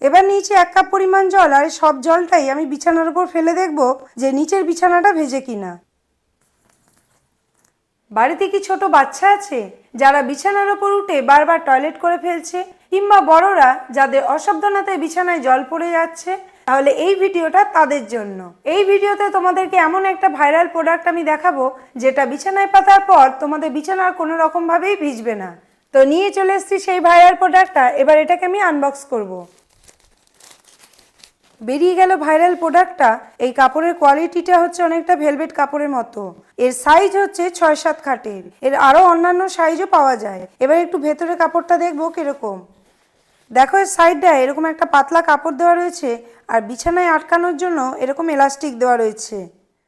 এবার নিয়েছি 1 কাপ পরিমাণ জল, আর সব জলটাই আমি বিছানার উপর ফেলে দেখব যে নিচের বিছানাটা ভেজে কিনা। বাড়িতে কি ছোট বাচ্চা আছে যারা বিছানার ওপর উঠে বারবার টয়লেট করে ফেলছে, কিংবা বড়রা যাদের অসাবধানতায় বিছানায় জল পড়ে যাচ্ছে? তাহলে এই ভিডিওটা তাদের জন্য। এই ভিডিওতে তোমাদেরকে এমন একটা ভাইরাল প্রোডাক্ট আমি দেখাবো যেটা বিছানায় পাতার পর তোমাদের বিছানার কোনো রকম ভাবেই ভিজবে না। তো নিয়ে চলে এসেছি সেই ভাইরাল প্রোডাক্টটা। এবার এটাকে আমি আনবক্স করব। বেরিয়ে গেল ভাইরাল প্রোডাক্টটা। এই কাপড়ের কোয়ালিটিটা হচ্ছে অনেকটা ভেলভেট কাপড়ের মতো। এর সাইজ হচ্ছে 6-7 খাটের। এর আরও অন্যান্য সাইজও পাওয়া যায়। এবার একটু ভেতরে কাপড়টা দেখবো কিরকম। দেখো এর সাইডটায় এরকম একটা পাতলা কাপড় দেওয়া রয়েছে, আর বিছানায় আটকানোর জন্য এরকম এলাস্টিক দেওয়া রয়েছে।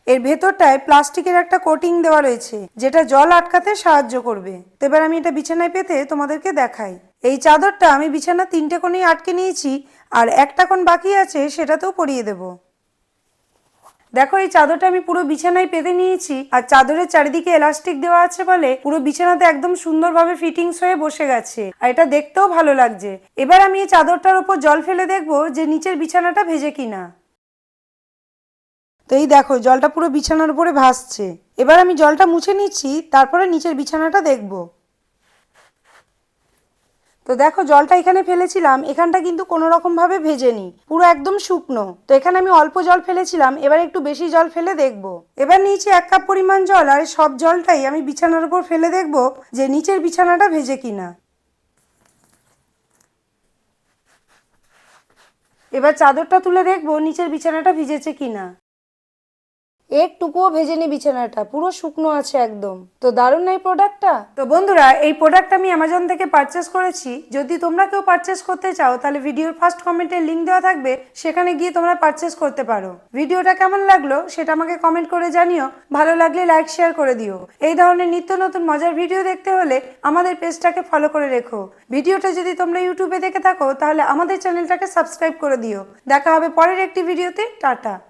এর ভেতরটায় প্লাস্টিকের একটা কোটিং দেওয়া রয়েছে যেটা জল আটকাতে সাহায্য করবে। তো এবার আমি এটা বিছানায় পেতে তোমাদেরকে দেখাই। এই চাদরটা আমি বিছানা 3টে কোণেই আটকে নিয়েছি, আর একটা কোণ বাকি আছে সেটাতেও পরিয়ে দেব। দেখো এই চাদরটা আমি পুরো বিছানায় পেতে নিয়েছি, আর চাদরের চারিদিকে এলাস্টিক দেওয়া আছে বলে পুরো বিছানাতে একদম সুন্দরভাবে ফিটিংস হয়ে বসে গেছে, আর এটা দেখতেও ভালো লাগছে। এবার আমি এই চাদরটার উপর জল ফেলে দেখবো যে নিচের বিছানাটা ভেজে কিনা। তো এই দেখো জলটা পুরো বিছানার উপরে ভাসছে। এবার আমি জলটা মুছে নিচ্ছি, তারপরে নিচের বিছানাটা দেখব। তো দেখো জলটা এখানে ফেলেছিলাম, এখানটা কিন্তু কোনো রকম ভাবে ভেজেনি, পুরো একদম শুকনো। তো এখানে আমি অল্প জল ফেলেছিলাম, এবার একটু বেশি জল ফেলে দেখব। এবার নিয়েছি 1 কাপ পরিমাণ জল, আর সব জলটাই আমি বিছানার উপর ফেলে দেখব যে নিচের বিছানাটা ভেজে কিনা। এবার চাদরটা তুলে দেখব নিচের বিছানাটা ভিজেছে কিনা। একটুকুও ভেজেনি, বিছানাটা পুরো শুকনো আছে একদম। তো দারুণ না এই প্রোডাক্টটা? তো বন্ধুরা এই প্রোডাক্ট আমি অ্যামাজন থেকে পারচেস করেছি। যদি তোমরা কেউ পারচেস করতে চাও তাহলে ভিডিওর ফার্স্ট কমেন্টে লিংক দেওয়া থাকবে, সেখানে গিয়ে তোমরা পারচেস করতে পারো। ভিডিওটা কেমন লাগলো সেটা আমাকে কমেন্ট করে জানিও। ভালো লাগলে লাইক শেয়ার করে দিও। এই ধরনের নিত্য নতুন মজার ভিডিও দেখতে হলে আমাদের পেজটাকে ফলো করে রেখো। ভিডিওটা যদি তোমরা ইউটিউবে দেখে থাকো তাহলে আমাদের চ্যানেলটাকে সাবস্ক্রাইব করে দিও। দেখা হবে পরের একটি ভিডিওতে। টাটা।